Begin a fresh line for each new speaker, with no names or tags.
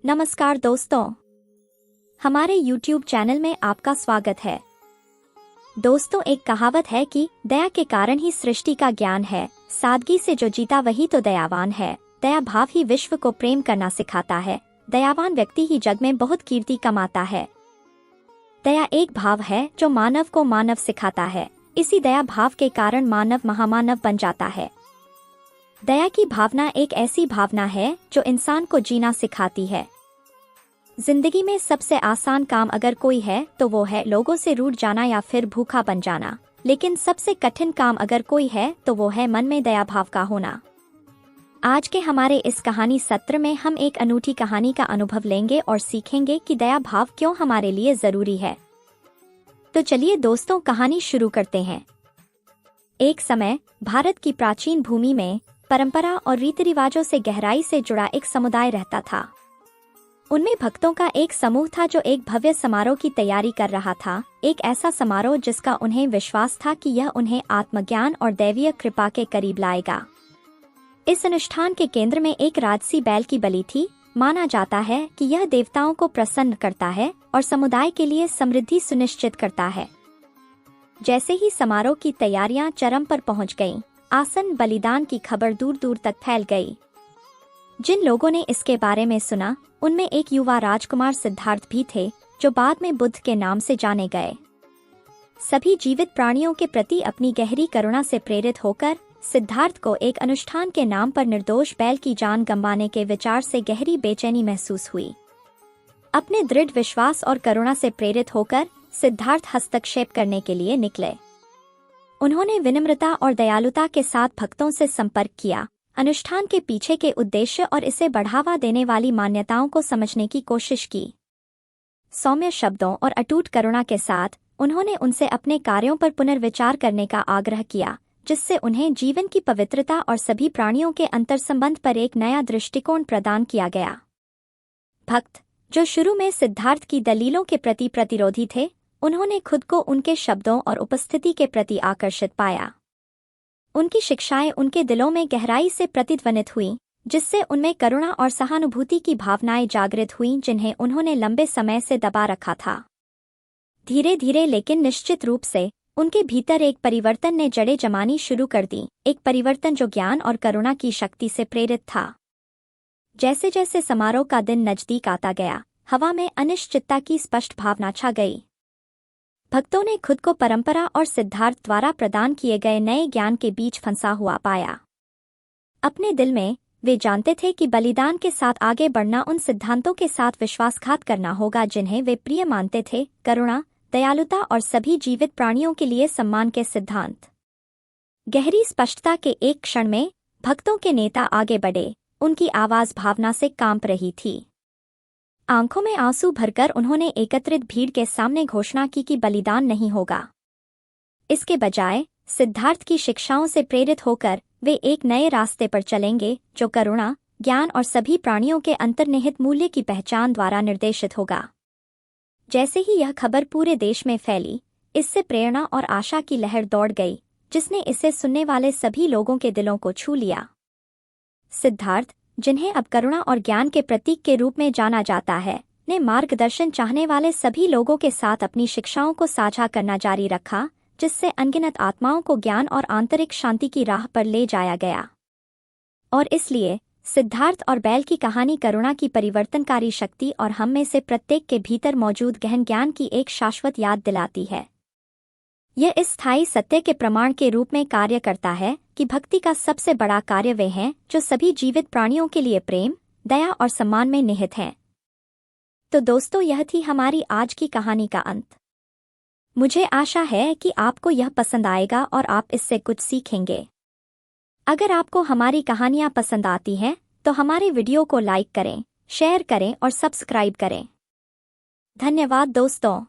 नमस्कार दोस्तों, हमारे YouTube चैनल में आपका स्वागत है। दोस्तों, एक कहावत है कि दया के कारण ही सृष्टि का ज्ञान है, सादगी से जो जीता वही तो दयावान है। दया भाव ही विश्व को प्रेम करना सिखाता है, दयावान व्यक्ति ही जग में बहुत कीर्ति कमाता है। दया एक भाव है जो मानव को मानव सिखाता है, इसी दया भाव के कारण मानव महामानव बन जाता है। दया की भावना एक ऐसी भावना है जो इंसान को जीना सिखाती है। जिंदगी में सबसे आसान काम अगर कोई है तो वो है लोगों से रूठ जाना या फिर भूखा बन जाना, लेकिन सबसे कठिन काम अगर कोई है तो वो है मन में दया भाव का होना। आज के हमारे इस कहानी सत्र में हम एक अनूठी कहानी का अनुभव लेंगे और सीखेंगे कि दया भाव क्यों हमारे लिए जरूरी है। तो चलिए दोस्तों, कहानी शुरू करते हैं। एक समय भारत की प्राचीन भूमि में परंपरा और रीति रिवाजों से गहराई से जुड़ा एक समुदाय रहता था। उनमें भक्तों का एक समूह था जो एक भव्य समारोह की तैयारी कर रहा था, एक ऐसा समारोह जिसका उन्हें विश्वास था कि यह उन्हें आत्मज्ञान और दैवीय कृपा के करीब लाएगा। इस अनुष्ठान के केंद्र में एक राजसी बैल की बलि थी। माना जाता है कि यह देवताओं को प्रसन्न करता है और समुदाय के लिए समृद्धि सुनिश्चित करता है। जैसे ही समारोह की तैयारियां चरम पर पहुंच गईं, आसन बलिदान की खबर दूर दूर तक फैल गई। जिन लोगों ने इसके बारे में सुना, उनमें एक युवा राजकुमार सिद्धार्थ भी थे, जो बाद में बुद्ध के नाम से जाने गए। सभी जीवित प्राणियों के प्रति अपनी गहरी करुणा से प्रेरित होकर सिद्धार्थ को एक अनुष्ठान के नाम पर निर्दोष बैल की जान गंवाने के विचार से गहरी बेचैनी महसूस हुई। अपने दृढ़ विश्वास और करुणा से प्रेरित होकर सिद्धार्थ हस्तक्षेप करने के लिए निकले। उन्होंने विनम्रता और दयालुता के साथ भक्तों से संपर्क किया, अनुष्ठान के पीछे के उद्देश्य और इसे बढ़ावा देने वाली मान्यताओं को समझने की कोशिश की। सौम्य शब्दों और अटूट करुणा के साथ उन्होंने उनसे अपने कार्यों पर पुनर्विचार करने का आग्रह किया, जिससे उन्हें जीवन की पवित्रता और सभी प्राणियों के अंतर्संबंध पर एक नया दृष्टिकोण प्रदान किया गया। भक्त, जो शुरू में सिद्धार्थ की दलीलों के प्रति प्रतिरोधी थे, उन्होंने खुद को उनके शब्दों और उपस्थिति के प्रति आकर्षित पाया। उनकी शिक्षाएं उनके दिलों में गहराई से प्रतिध्वनित हुईं, जिससे उनमें करुणा और सहानुभूति की भावनाएं जागृत हुईं, जिन्हें उन्होंने लंबे समय से दबा रखा था। धीरे धीरे लेकिन निश्चित रूप से उनके भीतर एक परिवर्तन ने जड़ें जमानी शुरू कर दी, एक परिवर्तन जो ज्ञान और करुणा की शक्ति से प्रेरित था। जैसे जैसे समारोह का दिन नजदीक आता गया, हवा में अनिश्चितता की स्पष्ट भावना छा गई। भक्तों ने खुद को परंपरा और सिद्धार्थ द्वारा प्रदान किए गए नए ज्ञान के बीच फंसा हुआ पाया। अपने दिल में वे जानते थे कि बलिदान के साथ आगे बढ़ना उन सिद्धांतों के साथ विश्वासघात करना होगा जिन्हें वे प्रिय मानते थे, करुणा, दयालुता और सभी जीवित प्राणियों के लिए सम्मान के सिद्धांत। गहरी स्पष्टता के एक क्षण में भक्तों के नेता आगे बढ़े, उनकी आवाज भावना से कांप रही थी। आंखों में आंसू भरकर उन्होंने एकत्रित भीड़ के सामने घोषणा की कि बलिदान नहीं होगा। इसके बजाय सिद्धार्थ की शिक्षाओं से प्रेरित होकर वे एक नए रास्ते पर चलेंगे, जो करुणा, ज्ञान और सभी प्राणियों के अंतर्निहित मूल्य की पहचान द्वारा निर्देशित होगा। जैसे ही यह खबर पूरे देश में फैली, इससे प्रेरणा और आशा की लहर दौड़ गई, जिसने इसे सुनने वाले सभी लोगों के दिलों को छू लिया। सिद्धार्थ, जिन्हें अब करुणा और ज्ञान के प्रतीक के रूप में जाना जाता है, ने मार्गदर्शन चाहने वाले सभी लोगों के साथ अपनी शिक्षाओं को साझा करना जारी रखा, जिससे अनगिनत आत्माओं को ज्ञान और आंतरिक शांति की राह पर ले जाया गया। और इसलिए सिद्धार्थ और बैल की कहानी करुणा की परिवर्तनकारी शक्ति और हम में से प्रत्येक के भीतर मौजूद गहन ज्ञान की एक शाश्वत याद दिलाती है। यह इस स्थायी सत्य के प्रमाण के रूप में कार्य करता है कि भक्ति का सबसे बड़ा कार्य वे हैं जो सभी जीवित प्राणियों के लिए प्रेम, दया और सम्मान में निहित हैं। तो दोस्तों, यह थी हमारी आज की कहानी का अंत। मुझे आशा है कि आपको यह पसंद आएगा और आप इससे कुछ सीखेंगे। अगर आपको हमारी कहानियाँ पसंद आती हैं, तो हमारे वीडियो को लाइक करें, शेयर करें और सब्सक्राइब करें। धन्यवाद दोस्तों।